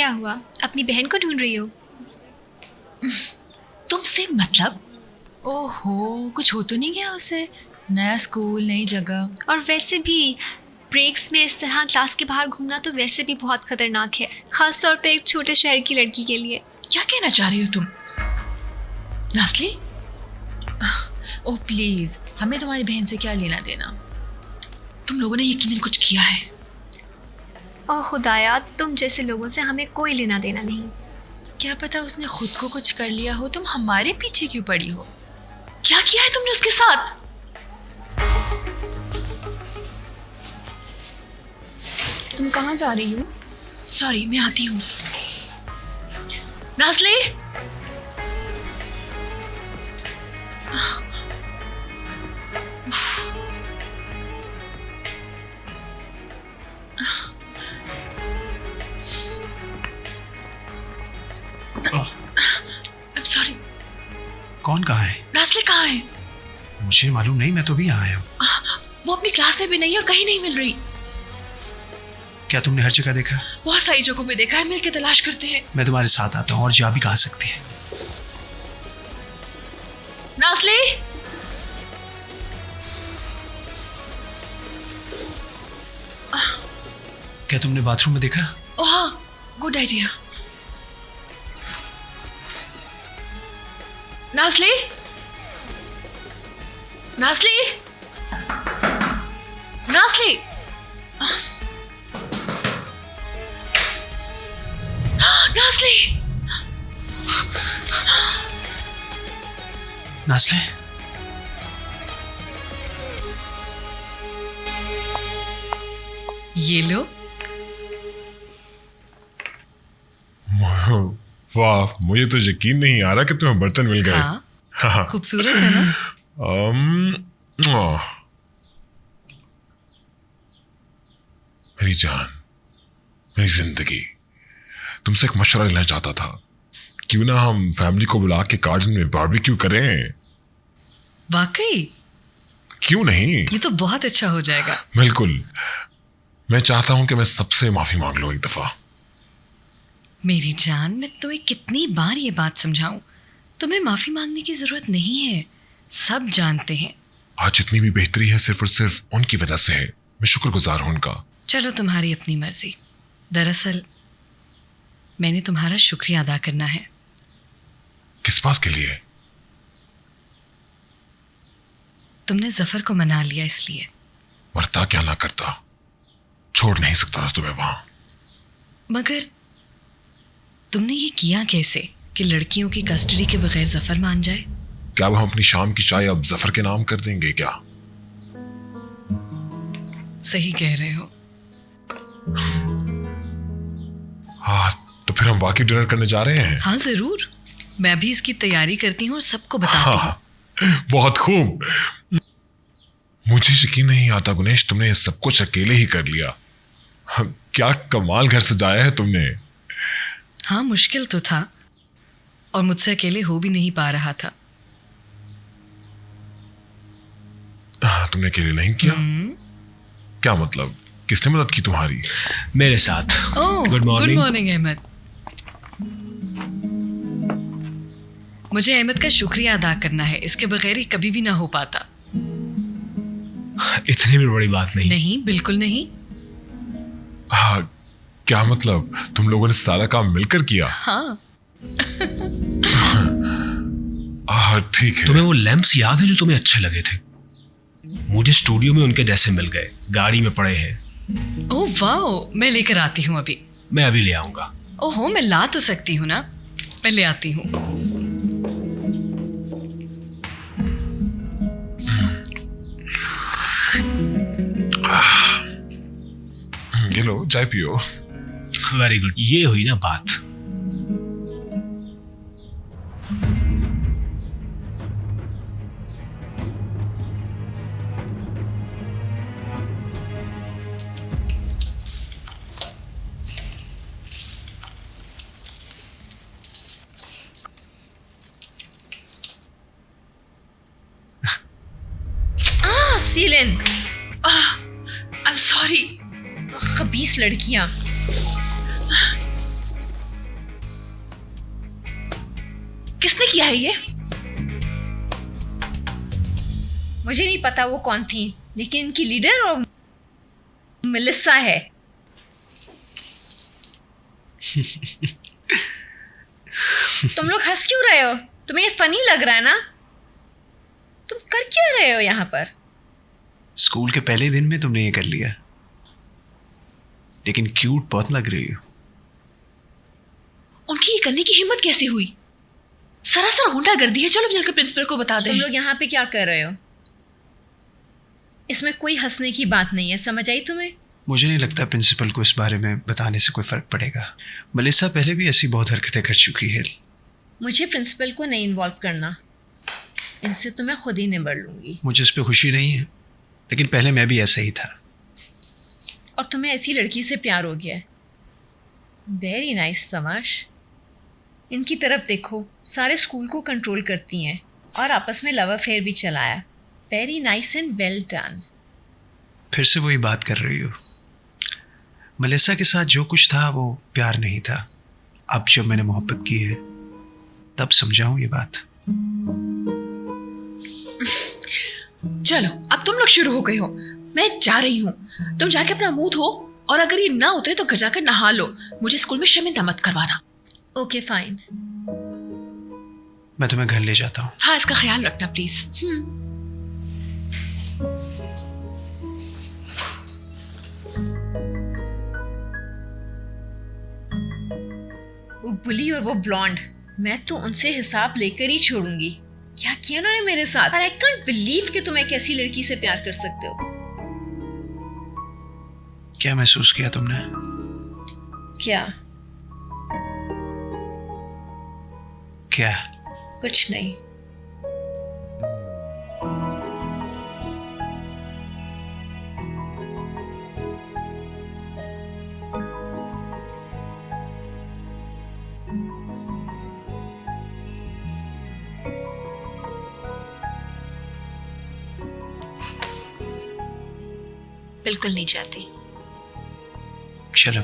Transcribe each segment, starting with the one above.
क्या हुआ, अपनी बहन को ढूंढ रही हो? तुमसे मतलब? ओहो, कुछ हो तो नहीं गया उसे? नया स्कूल, नई जगह। और वैसे भी ब्रेक्स में इस तरह क्लास के बाहर घूमना तो वैसे भी बहुत खतरनाक है, खास तौर पे एक छोटे शहर की लड़की के लिए। क्या कहना चाह रही हो तुम नास्ली? ओह प्लीज, हमें तुम्हारी बहन से क्या लेना देना? तुम लोगों ने यकीनन कुछ किया है। ओह खुदाया, तुम जैसे लोगों से हमें कोई लेना देना नहीं। क्या पता उसने खुद को कुछ कर लिया हो, तुम हमारे पीछे क्यों पड़ी हो? क्या किया है तुमने उसके साथ? तुम कहाँ जा रही हो? सॉरी, मैं आती हूँ। नास्ली, I'm sorry। कौन कहाँ है? नास्ली कहाँ है? मुझे मालूम नहीं, मैं तो भी यहाँ आया हूँ। वो अपनी क्लास में भी नहीं है, कहीं नहीं मिल रही। क्या तुमने हर जगह देखा? बहुत सारी जगहों पे देखा है, मिल के तलाश करते हैं। मैं तुम्हारे साथ आता हूँ, और जा भी कहाँ सकती है। नास्ली, क्या तुमने बाथरूम में देखा? ओह हाँ, गुड आइडिया। नास्ली, नास्ली, नास्ली, नास्ली। नास्ले, ये लो। वाह, मुझे तो यकीन नहीं आ रहा कि तुम्हें बर्तन मिल गए। हाँ, खूबसूरत है ना? मेरी जान, मेरी जिंदगी, तुमसे एक मशवरा लेना चाहता था। क्यों ना हम फैमिली को बुला के गार्डन में बारबेक्यू करें? वाकई? क्यों नहीं? ये तो बहुत अच्छा हो जाएगा। बिल्कुल। मैं चाहता हूं कि मैं सबसे माफी मांग लूं एक दफा। मेरी जान, मैं तुम्हें कितनी बार ये बात समझाऊं? तुम्हें माफी मांगने की जरूरत नहीं है, सब जानते हैं। आज जितनी भी बेहतरी है सिर्फ और सिर्फ उनकी वजह से है। मैं शुक्रगुजार हूं उनका। चलो, तुम्हारी अपनी मर्जी। दरअसल मैंने तुम्हारा शुक्रिया अदा करना है। किस बात के लिए? तुमने जफर को मना लिया इसलिए। मरता क्या ना करता, छोड़ नहीं सकता था तुम्हें वहां। मगर तुमने ये किया कैसे कि लड़कियों की कस्टडी के बगैर जफर मान जाए? क्या अब हम अपनी शाम की चाय अब जफर के नाम कर देंगे क्या? सही कह रहे हो। हाँ, तो फिर हम वाकई डिनर करने जा रहे हैं? हाँ जरूर, मैं भी इसकी तैयारी करती हूँ और सबको बताती हूँ। बहुत खूब। मुझे यकीन नहीं आता गुनेश, तुमने ये सब कुछ अकेले ही कर लिया। क्या कमाल घर सजाया है तुमने। हाँ, मुश्किल तो था और मुझसे अकेले हो भी नहीं पा रहा था। तुमने अकेले नहीं किया? क्या मतलब, किसने मदद की तुम्हारी? मेरे साथ। Oh, good morning. Good morning Ahmed. मुझे अहमद का शुक्रिया अदा करना है, इसके बगैर ही कभी भी ना हो पाता। इतनी भी बड़ी बात नहीं। नहीं, बिल्कुल नहीं। हाँ, क्या मतलब, तुम लोगों ने सारा काम मिलकर किया? हाँ। ठीक है। तुम्हें वो लैंप्स याद है जो तुम्हें अच्छे लगे थे? मुझे स्टूडियो में उनके जैसे मिल गए, गाड़ी में पड़े हैं। ओह वाओ, मैं लेकर आती हूँ अभी। मैं अभी ले आऊंगा। ओहो, मैं ला तो सकती हूँ ना, मैं ले आती हूँ। ये लो, चाय पियो। वेरी गुड, ये हुई ना बात। सीलन, आई एम सॉरी। खबीस लड़कियां। किसने किया है ये? मुझे नहीं पता वो कौन थी, लेकिन इनकी लीडर और मेलिसा है। तुम लोग हंस क्यों रहे हो? तुम्हें ये फनी लग रहा है ना? तुम कर क्यों रहे हो यहाँ पर? स्कूल के पहले दिन में तुमने ये कर लिया, लेकिन क्यूट बहुत लग रही हो। उनकी ये करने की हिम्मत कैसे हुई? सरासर गुंडागर्दी है। चलो चलकर प्रिंसिपल को बता दें। तुम लोग यहाँ पे क्या कर रहे हो? इसमें कोई हंसने की बात नहीं है, समझ आई तुम्हें? मुझे नहीं लगता प्रिंसिपल को इस बारे में बताने से कोई फर्क पड़ेगा। मेलिसा पहले भी ऐसी बहुत हरकतें कर चुकी है। मुझे प्रिंसिपल को नहीं इन्वॉल्व करना, इनसे तो मैं खुद ही निबड़ लूंगी। मुझे इस पर खुशी नहीं है, लेकिन पहले मैं भी ऐसा ही था। और तुम्हें ऐसी लड़की से प्यार हो गया है। वेरी नाइस समाश। इनकी तरफ देखो, सारे स्कूल को कंट्रोल करती हैं और आपस में लव अफेयर भी चलाया। Very nice and well done. फिर से वही बात कर रही हो। मेलिसा के साथ जो कुछ था वो प्यार नहीं था। अब जब मैंने मोहब्बत की है तब समझाऊं ये बात। चलो अब तुम लोग शुरू हो गए हो, मैं जा रही हूँ। तुम जाके अपना मुंह धो, और अगर ये ना उतरे तो घर जाकर नहा लो। मुझे स्कूल में शर्मिंदा मत करवाना। Okay fine. मैं तुम्हें घर ले जाता हूँ। हाँ, इसका ख्याल रखना प्लीज। वो बुली और वो ब्लॉन्ड, मैं तो उनसे हिसाब लेकर ही छोड़ूंगी। क्या किया उन्होंने मेरे साथ? और आई कांट बिलीव कि तुम एक ऐसी लड़की से प्यार कर सकते हो। क्या महसूस किया तुमने? क्या? क्या? कुछ नहीं। बिल्कुल नहीं चाहती। चलो।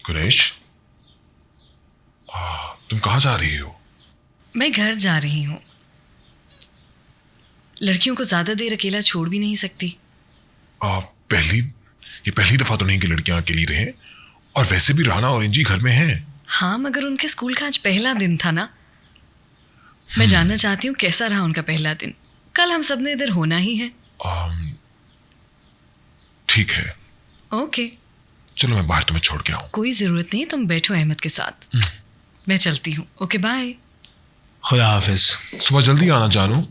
गुनेश, तुम कहाँ जा रही हो? मैं घर जा रही हूँ। लड़कियों को ज्यादा देर अकेला छोड़ भी नहीं सकती। ये पहली दफा तो नहीं कि लड़कियां अकेली रहे, और वैसे भी राना और इंजी घर में हैं। हाँ, मगर उनके स्कूल का आज पहला दिन था ना। मैं जानना चाहती हूँ कैसा रहा उनका पहला दिन। कल हम सब ने इधर होना ही है। ठीक है, ओके। चलो मैं बाहर तुम्हें छोड़ के आऊँ। कोई जरूरत नहीं, तुम बैठो अहमद के साथ। मैं चलती हूँ। Okay bye. खुदा हाफिज। सुबह जल्दी आना जानू।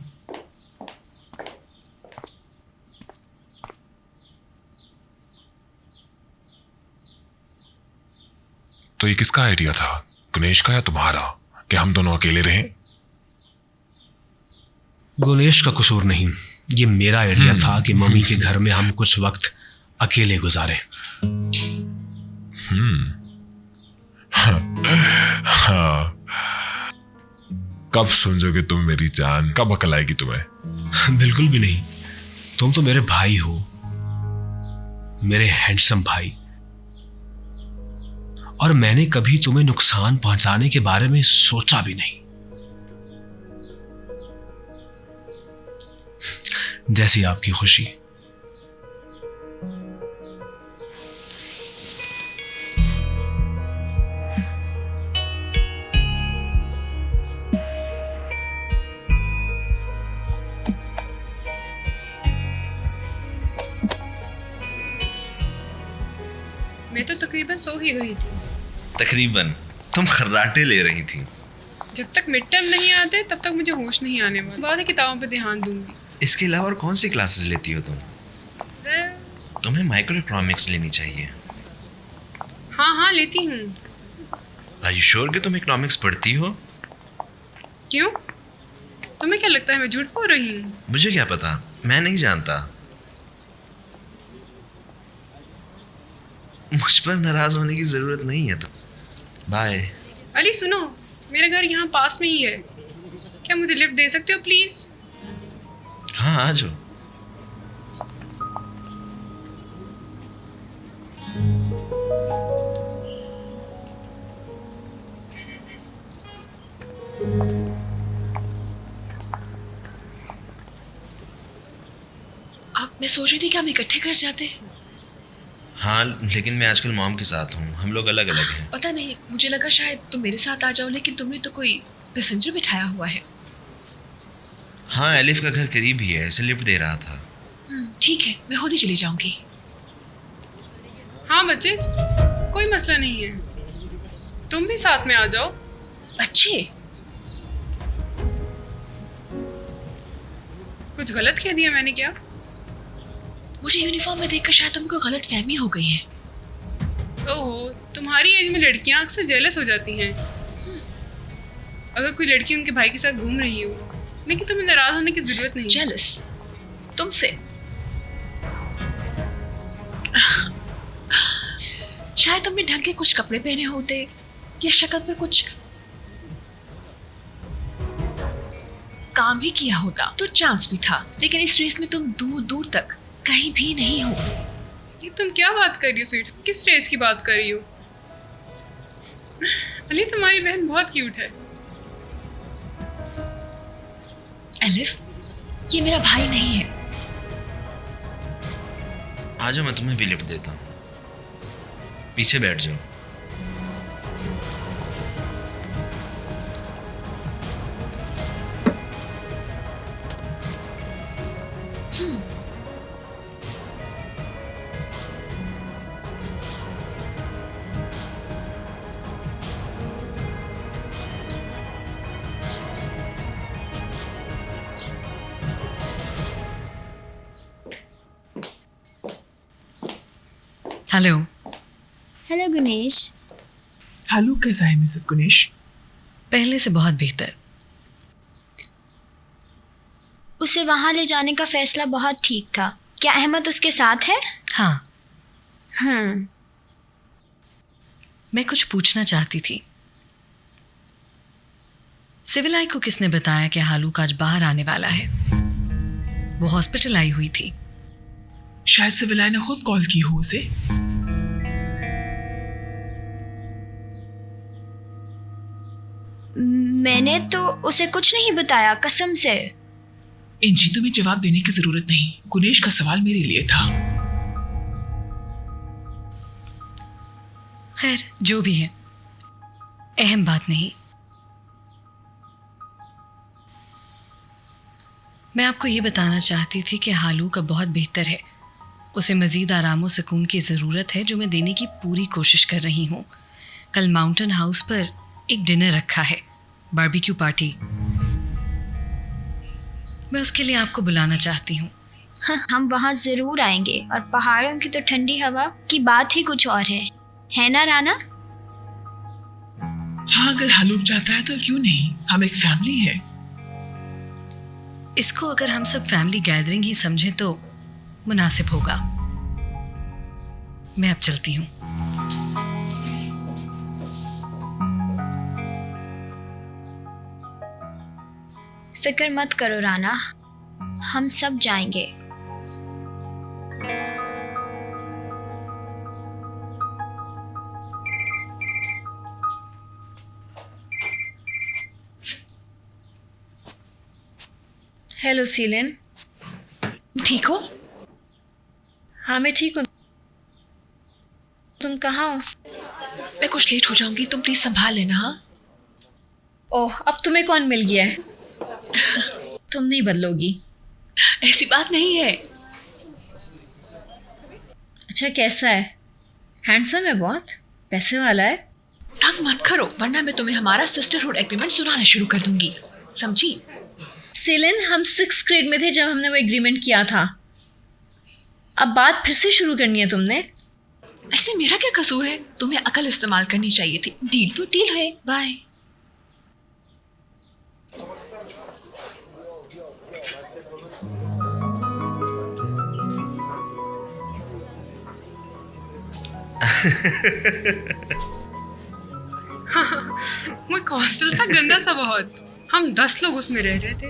तो ये किसका आइडिया था, गुनेश का या तुम्हारा, कि हम दोनों अकेले रहें? गुनेश का कसूर नहीं, ये मेरा आइडिया था कि मम्मी के घर में हम कुछ वक्त अकेले गुजारें। हाँ, कब समझोगे तुम मेरी जान? कब अकल आएगी तुम्हें? बिल्कुल भी नहीं, तुम तो मेरे भाई हो, मेरे हैंडसम भाई, और मैंने कभी तुम्हें नुकसान पहुंचाने के बारे में सोचा भी नहीं। जैसी आपकी खुशी। मैं तो तकरीबन सो ही गई थी। तकरीबन? तुम खर्राटे ले रही थी। जब तक मिड टर्म नहीं आते तब तक मुझे होश नहीं आने वाला। बाद में किताबों पे ध्यान दूंगी। इसके अलावा और कौन सी क्लासेस लेती हो तुम? तुम्हें माइक्रो इकोनॉमिक्स लेनी चाहिए। हाँ लेती हूँ। आर यू श्योर कि तुम इकोनॉमिक्स पढ़ती हो? क्यों, तुम्हें क्या लगता है मैं झूठ बोल रही हूँ? मुझे क्या पता, मैं नहीं जानता। मुझ पर नाराज होने की जरूरत नहीं है। तो बाय। अली सुनो, मेरा घर यहाँ पास में ही है। क्या मुझे लिफ्ट दे सकते हो प्लीज? हाँ आ जाओ। सोच रही थी कि हम इकट्ठे घर जाते। हाँ, लेकिन मैं आजकल मॉम के साथ हूँ, हम लोग अलग अलग हैं। पता नहीं, मुझे लगा शायद तुम मेरे साथ आ जाओ, लेकिन तुमने तो कोई पैसेंजर बिठाया हुआ है। हाँ, एलिफ का घर करीब ही है, ऐसे लिफ्ट दे रहा था। ठीक है, मैं खुद ही चली जाऊंगी। हाँ बच्चे, कोई मसला नहीं है, तुम भी साथ में आ जाओ। अच्छे, कुछ गलत कह दिया मैंने क्या? मुझे यूनिफॉर्म में देखकर शायद तुमको गलत फहमी हो गई है। ओहो, तुम्हारी एज में लड़कियां अक्सर जेलस हो जाती हैं। अगर कोई लड़की उनके भाई के साथ घूम रही हो, लेकिन तुम्हें नाराज होने की जरूरत नहीं। जेलस तुमसे? शायद तुमने ढंग के कुछ कपड़े पहने होते या शक्ल पर कुछ काम भी किया होता तो चांस भी था, लेकिन इस रेस में तुम दूर दूर तक कहीं भी नहीं हो। ये तुम क्या बात कर रही हो स्वीट? किस रेस की बात कर रही हो? अली, तुम्हारी बहन बहुत क्यूट है। एलिफ, ये मेरा भाई नहीं है। आ जाओ, मैं तुम्हें भी लिफ्ट देता हूँ, पीछे बैठ जाओ। हेलो। हेलो गणेश। हेलो, कैसा है मिसेस गणेश? पहले से बहुत बेहतर। उसे वहाँ ले जाने का फैसला बहुत ठीक था। क्या अहमद उसके साथ है? हाँ। हाँ। मैं कुछ पूछना चाहती थी। सिविल आई को किसने बताया कि हालूक आज बाहर आने वाला है? वो हॉस्पिटल आई हुई थी। शायद सिविल आई ने खुद कॉल की हो उसे। मैंने तो उसे कुछ नहीं बताया, कसम से। इंजी, तुम्हें जवाब देने की जरूरत नहीं। गुनेश का सवाल मेरे लिए था। खैर, जो भी है, अहम बात नहीं। मैं आपको ये बताना चाहती थी कि हालूक अब बहुत बेहतर है। उसे मज़ीद आराम और सुकून की ज़रूरत है, जो मैं देने की पूरी कोशिश कर रही हूँ। कल माउंटेन हाउस पर एक डिनर रखा है, बारबेक्यू पार्टी। मैं उसके लिए आपको बुलाना चाहती हूँ। हाँ, हम वहाँ ज़रूर आएंगे। और पहाड़ों की तो ठंडी हवा की बात ही कुछ और है ना राना? हाँ, अगर हालूक चाहता है तो क्यों नहीं, हम एक फैमिली है। इसको अगर हम सब फैमिली गैदरिंग ही समझें तो मुनासिब होगा। मैं अब चलती हूँ। फिक्र मत करो राना, हम सब जाएंगे। हेलो सीलन। ठीक हो? हाँ, मैं ठीक हूँ। तुम कहाँ हो? मैं कुछ लेट हो जाऊंगी, तुम प्लीज संभाल लेना। हाँ? ओह, अब तुम्हें कौन मिल गया है? तुम नहीं बदलोगी। ऐसी बात नहीं है। अच्छा, कैसा है? हैंडसम है बहुत, पैसे वाला है। तंग मत करो, वरना मैं तुम्हें हमारा सिस्टरहुड एग्रीमेंट सुनाना शुरू कर दूंगी, समझी? सीलन, हम 6th ग्रेड में थे जब हमने वो एग्रीमेंट किया था। अब बात फिर से शुरू करनी है तुमने? ऐसे मेरा क्या कसूर है? तुम्हें अकल इस्तेमाल करनी चाहिए थी। डील तो डील है। बाय। वो एक हॉस्टल था, गंदा सा बहुत। हम 10 लोग उसमें रह रहे थे,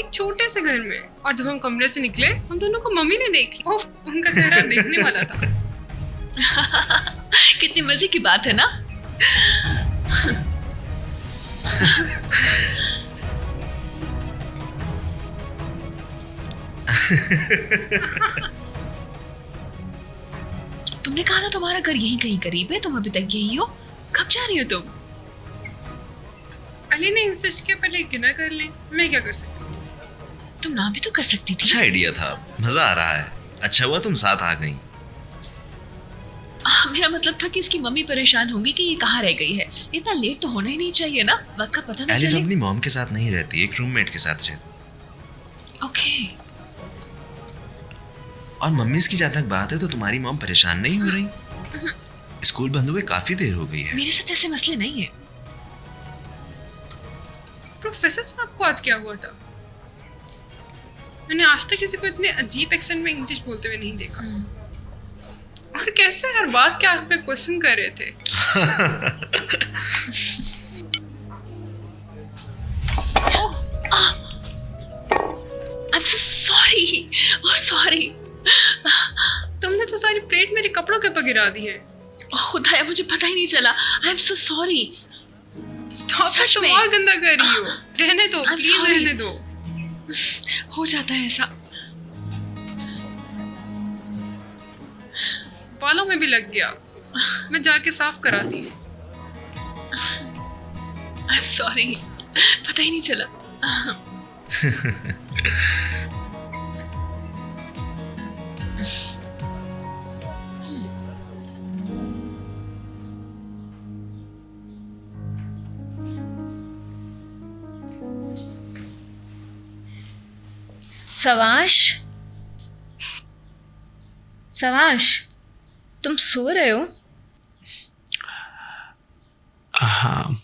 एक छोटे से घर में। और जब हम कमरे से निकले, हम दोनों को मम्मी ने देखी। ओह, उनका चेहरा देखने वाला था। कितनी मजे की बात है ना? तुमने कहा था तुम्हारा घर यहीं कहीं करीब है, तुम अभी तक यही हो, कब जा रही हो तुम? अली ने इंसिस्ट किया पहले डिनर कर लें, मैं क्या कर सकती थी? तुम ना भी तो कर सकती थी। अच्छा आइडिया था, मजा आ रहा है। अच्छा हुआ तुम साथ आ गई। मेरा मतलब था कि इसकी मम्मी परेशान होंगी कि ये कहाँ रह गई है। इतना लेट तो होना ही नहीं चाहिए ना, वक्त का पता नहीं एलिफ चले। अपनी मॉम के साथ नहीं रहती, एक रूममेट के साथ रहती। ओके। और मम्मी की जहाँ तक बात है तो तुम्हारी मॉम परेशान नहीं हो रही? स्कूल बंद हुए काफी देर हो गई है। मेरे साथ ऐसे मसले नहीं है। प्रोफेसर साहब को आज क्या हुआ था? मैंने आज तक किसी को इतने अजीब एक्सेंट में इंग्लिश बोलते हुए नहीं देखा। और कैसे हर बात के आखिर पे क्वेश्चन कर रहे थे। I'm so sorry. Oh sorry. तुमने तो सारी प्लेट मेरे कपड़ों के ऊपर गिरा दी है। खुदाया मुझे पता ही नहीं चला। I'm so sorry. स्टॉप, सच तुम में। और गंदा कर रही हो। रहने दो, I'm प्लीज sorry. रहने दो। हो जाता है ऐसा। बालों में भी लग गया, मैं जाके साफ कराती हूँ। I'm sorry. पता ही नहीं चला। सवाश, सवाश, तुम सो रहे हो? हाँ,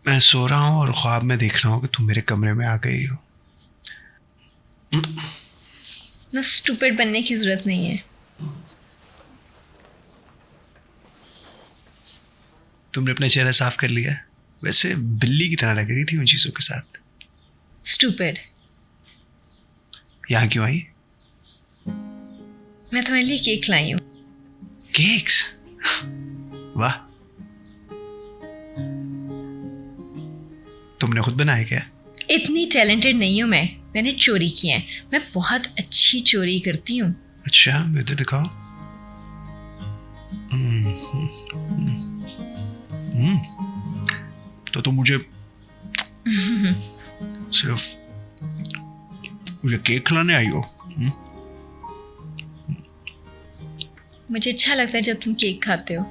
मैं सो रहा हूँ और ख्वाब में देख रहा हूँ कि तुम मेरे कमरे में आ गई हो। ना स्टूपिड बनने की जरूरत नहीं है। तुमने अपना चेहरा साफ कर लिया? वैसे बिल्ली की तरह लग रही थी उन चीजों के साथ। स्टूपिड। यहाँ क्यों आई? मैं तुम्हारे लिए केक लाई हूँ। केक्स? वाह, तुमने खुद बनाए क्या? इतनी टैलेंटेड नहीं हूँ मैं, मैंने चोरी किए हैं। मैं बहुत अच्छी चोरी करती हूँ। अच्छा, मुझे दिखाओ। तो तुम मुझे सिर्फ मुझे केक खिलाने आई हो? मुझे अच्छा लगता है जब तुम केक खाते हो।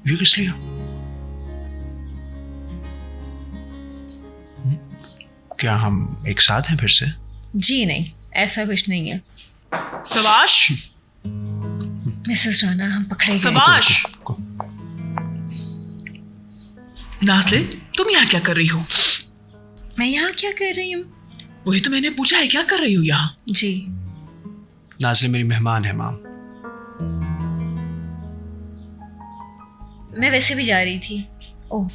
ये किस लिए? क्या हम एक साथ हैं फिर से? जी नहीं, ऐसा कुछ नहीं है। सवाश, मिसेस राणा, हम पकड़े गए। सवाश। नाज़ले, तुम यहाँ क्या कर रही हो? मैं यहाँ क्या कर रही हूँ? वही तो मैंने पूछा है, क्या कर रही हो यहाँ? जी, नाज़ले मेरी मेहमान है माम। मैं वैसे भी जा रही थी। ओह,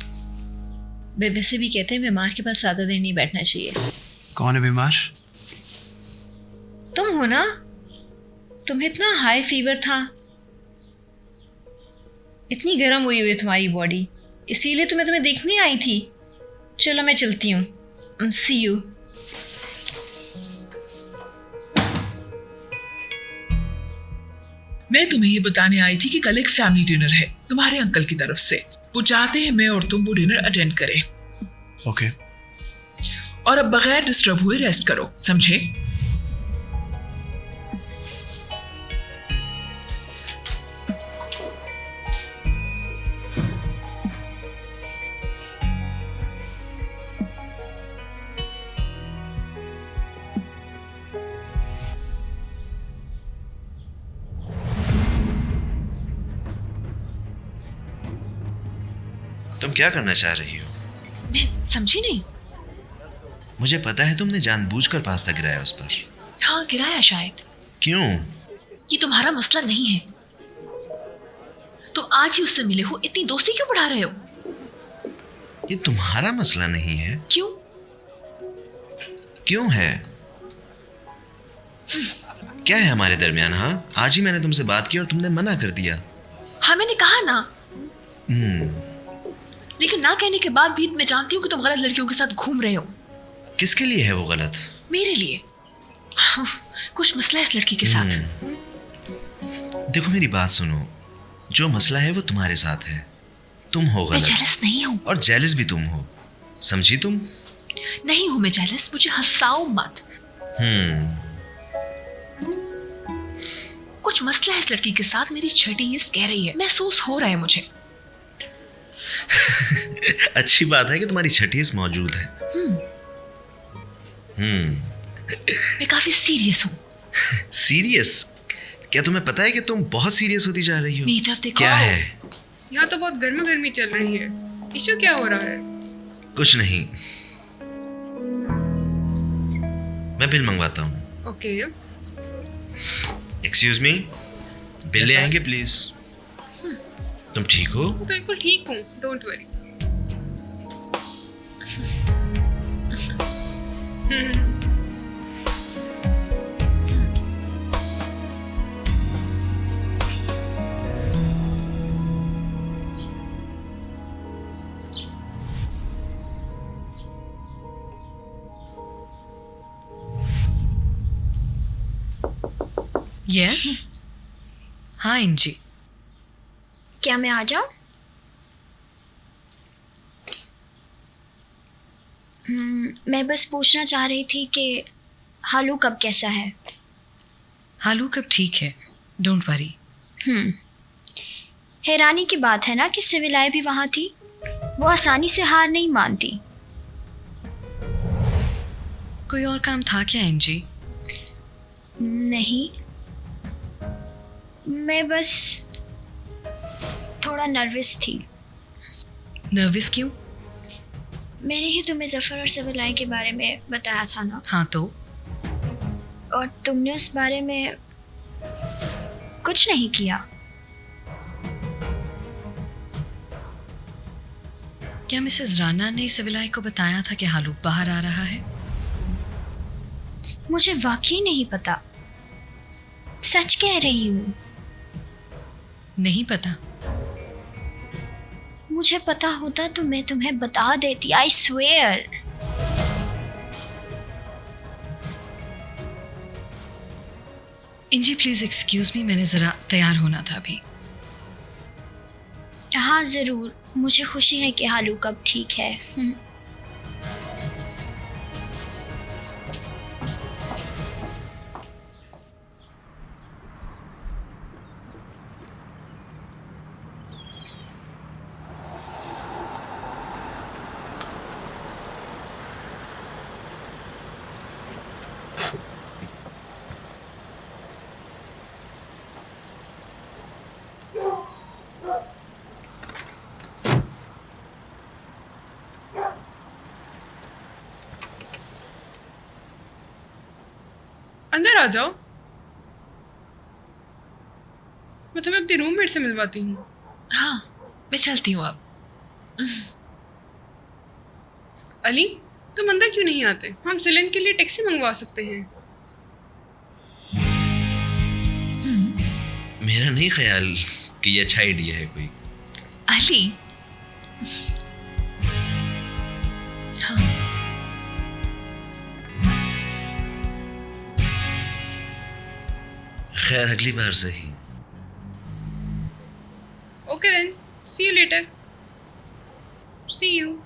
वैसे भी कहते हैं बीमार के पास ज़्यादा देर नहीं बैठना चाहिए। कौन है बीमार? तुम हो ना? तुम्हें इतना हाई फीवर था, इतनी गर्म हुई हुई है तुम्हारी बॉडी, इसीलिए तो मैं तुम्हें देखने आई थी। चलो मैं चलती हूँ। सी यू। मैं तुम्हें ये बताने आई थी कि कल एक फैमिली डिनर है तुम्हारे अंकल की तरफ से। वो चाहते हैं मैं और तुम वो डिनर अटेंड करें। ओके। और अब बगैर डिस्टर्ब हुए रेस्ट करो, समझे? तुम क्या करना चाह रही हो? मैं समझी नहीं। मुझे पता है तुमने जानबूझकर पास्ता गिराया उस पर। हाँ, गिराया शायद। क्यों? ये तुम्हारा मसला नहीं है। तुम आज ही उससे मिले हो, इतनी दोस्ती क्यों बढ़ा रहे हो? ये तुम्हारा मसला नहीं है। क्यों? क्यों है? क्या है हमारे दरमियान? हाँ, आज ही मैंने तुमसे बात की और तुमने मना कर दिया। हाँ मैंने कहा ना, हम्म, लेकिन ना कहने के बाद भी मैं जानती हूँ कि तुम गलत लड़कियों के साथ घूम रहे हो। किसके लिए है वो गलत? मेरे लिए। कुछ मसला है इस लड़की के साथ। देखो मेरी बात सुनो, जो मसला है वो तुम्हारे साथ है, तुम हो मैं गलत। जेलस नहीं हूँ। और जेलस भी तुम हो, समझी तुम? नहीं हूँ मैं जेलस, मुझे हंसाओ मत। कुछ मसला है इस लड़की के साथ, मेरी छठी ये कह रही है, महसूस हो रहा है मुझे। अच्छी बात है कि तुम्हारी छठीस मौजूद है। मैं काफी सीरियस हूँ। सीरियस? क्या तुम्हें पता है कि तुम बहुत सीरियस होती जा रही हो? मेरी तरफ देखो। क्या है? यहाँ तो बहुत गर्मा गर्मी चल रही है। इशू क्या हो रहा है? कुछ नहीं, मैं बिल मंगवाता हूँ। ओके। एक्सक्यूज मी, बिल ले आएंगे प्लीज? तुम ठीक हो? बिल्कुल ठीक हूँ, डोंट वरी। यस। हाँ इंजी, क्या मैं आ जाऊं? मैं बस पूछना चाह रही थी कि हालू कब कैसा है? हालू कब ठीक है, डोंट वरी। हैरानी की बात है ना कि सिविलाए भी वहाँ थी। वो आसानी से हार नहीं मानती। कोई और काम था क्या इंजी? नहीं, मैं बस थोड़ा नर्वस थी। नर्वस क्यों? मैंने ही तुम्हें जफर और सिविलाए के बारे में बताया था ना, हाँ तो? और तुमने उस बारे में कुछ नहीं किया। क्या मिसेस राना ने सिविलाए को बताया था कि हालू बाहर आ रहा है? मुझे वाकई नहीं पता, सच कह रही हूँ। नहीं पता? मुझे पता होता तो मैं तुम्हें बता देती, आई स्वेयर। इंजी प्लीज एक्सक्यूज मी, मैंने जरा तैयार होना था अभी। हाँ जरूर, मुझे खुशी है कि हालू कब ठीक है। अंदर आ जाओ, मैं तुम्हें अपनी रूममेट से मिलवाती हूँ। हाँ मैं चलती हूँ अब। अली, तुम अंदर क्यों नहीं आते? हम सिलेन के लिए टैक्सी मंगवा सकते हैं। मेरा नहीं ख्याल कि ये अच्छा आइडिया है कोई। अली, हाँ खैर अगली बार सही। Okay then, see you later. See you.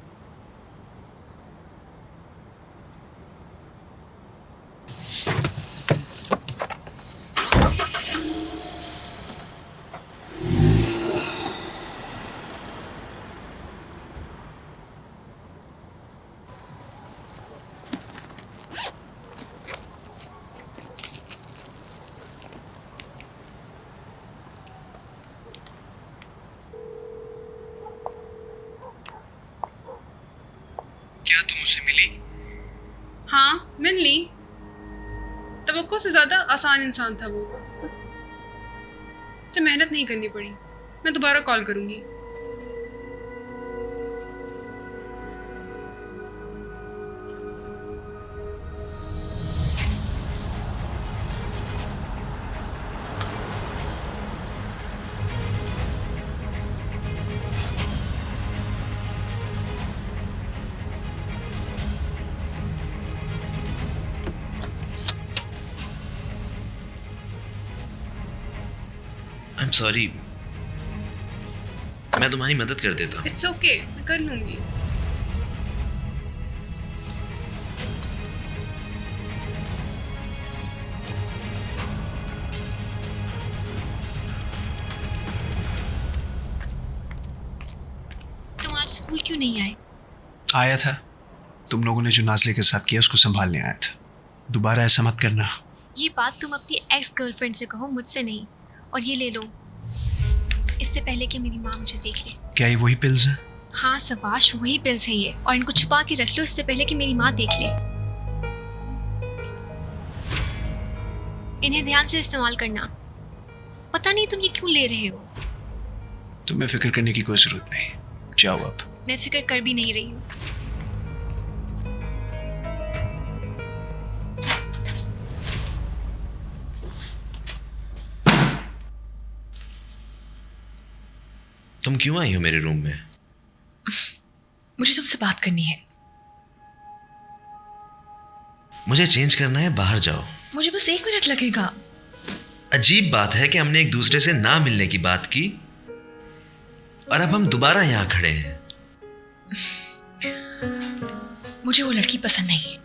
क्या तुम उसे मिली? हाँ मिल ली। तवक्को से ज़्यादा आसान इंसान था वो, तो मेहनत नहीं करनी पड़ी। मैं दोबारा कॉल करूँगी। आई एम सॉरी, मैं तुम्हारी मदद कर देता हूँ। इट्स ओके, मैं कर लूंगी। तुम आज स्कूल क्यों नहीं आए? आया था, तुम लोगों ने जो नाज़ले के साथ किया उसको संभालने आया था। दोबारा ऐसा मत करना। ये बात तुम अपनी एक्स गर्लफ्रेंड से कहो, मुझसे नहीं। और ये ले लो, इससे पहले कि मेरी माँ मुझे देख ले। क्या ये वही पिल्स हैं? हाँ सवाश, वही पिल्स है ये, और इनको छुपा के रख लो इससे पहले कि मेरी माँ देख ले। इन्हें ध्यान से इस्तेमाल करना। पता नहीं तुम ये क्यों ले रहे हो। तुम्हें फिक्र करने की कोई जरूरत नहीं, जाओ अब। मैं फिक्र कर भी नहीं रही हूँ। तुम क्यों आई हो मेरे रूम में? मुझे तुमसे बात करनी है। मुझे चेंज करना है, बाहर जाओ। मुझे बस 1 मिनट लगेगा। अजीब बात है कि हमने एक दूसरे से ना मिलने की बात की और अब हम दोबारा यहाँ खड़े हैं। मुझे वो लड़की पसंद नहीं।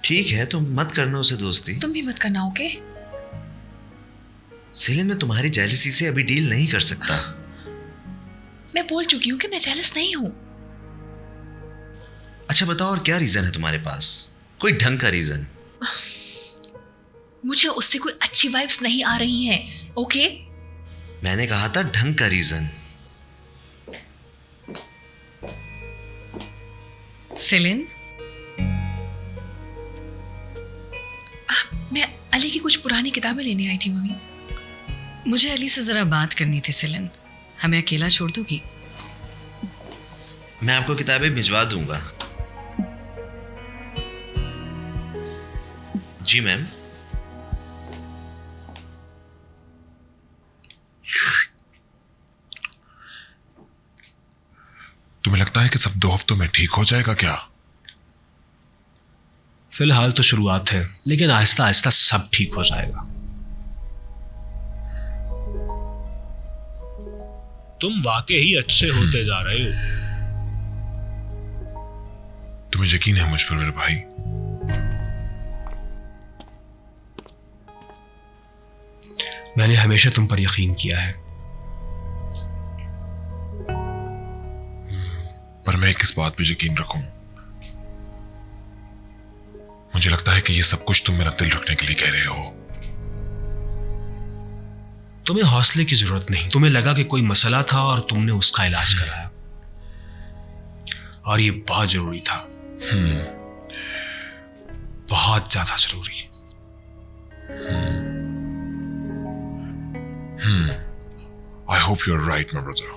ठीक है, तुम मत करना उसे दोस्ती। तुम भी मत करना, ओके? सेलिन, मैं तुम्हारी जेलसी से अभी डील नहीं कर सकता। मैं बोल चुकी हूँ कि मैं जेलस नहीं हूँ। अच्छा बताओ, और क्या रीजन है तुम्हारे पास? कोई ढंग का रीजन? मुझे उससे कोई अच्छी वाइब्स नहीं आ रही हैं, ओके? मैंने कहा था ढंग का रीजन। सेलिन, मैं अली की कुछ पुरानी किताबें लेने आई थी मम्मी। मुझे अली से जरा बात करनी थी। सेलिन, हमें अकेला छोड़ दोगी? मैं आपको किताबें भिजवा दूंगा। जी मैम। तुम्हें लगता है कि सब 2 हफ्तों में ठीक हो जाएगा क्या? फिलहाल तो शुरुआत है, लेकिन आहिस्ता आहिस्ता सब ठीक हो जाएगा। तुम वाकई अच्छे होते जा रहे हो। तुम्हें यकीन है मुझ पर मेरे भाई? मैंने हमेशा तुम पर यकीन किया है। पर मैं किस बात पे यकीन रखूं? मुझे लगता है कि ये सब कुछ तुम मेरा दिल रखने के लिए कह रहे हो। तुम्हें हौसले की जरूरत नहीं। तुम्हें लगा कि कोई मसला था और तुमने उसका इलाज कराया, और ये बहुत जरूरी था। बहुत ज्यादा जरूरी। I hope you're right, my brother.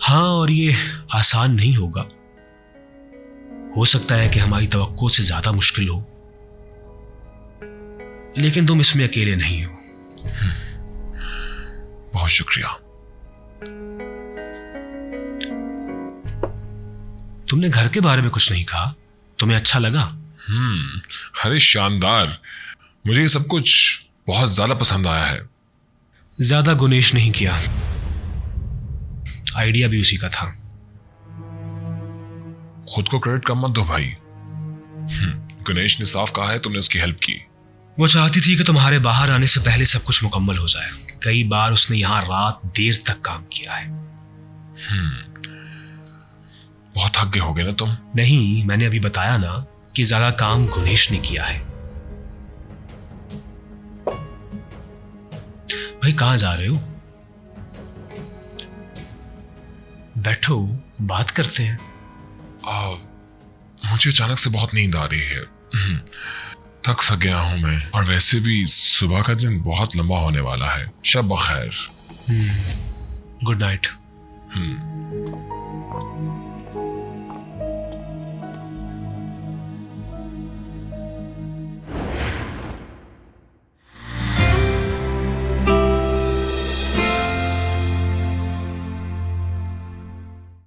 हाँ, और ये आसान नहीं होगा। हो सकता है कि हमारी तवक्को से ज्यादा मुश्किल हो, लेकिन तुम इसमें अकेले नहीं हो। बहुत शुक्रिया। तुमने घर के बारे में कुछ नहीं कहा। तुम्हें अच्छा लगा? अरे शानदार, मुझे ये सब कुछ बहुत ज्यादा पसंद आया है। ज्यादा गुनेश नहीं किया, आइडिया भी उसी का था। खुद को क्रेडिट कम मत दो भाई। गणेश ने साफ कहा है तुमने उसकी हेल्प की। वो चाहती थी कि तुम्हारे बाहर आने से पहले सब कुछ मुकम्मल हो जाए। कई बार उसने यहां रात देर तक काम किया है। बहुत थक गए होगे ना तुम? नहीं, मैंने अभी बताया ना कि ज्यादा काम गुनेश ने किया है। भाई कहां जा रहे हो? बैठो, बात करते हैं। मुझे अचानक से बहुत नींद आ रही है। थक सा गया हूं मैं, और वैसे भी सुबह का दिन बहुत लंबा होने वाला है। शब बखैर। Good night.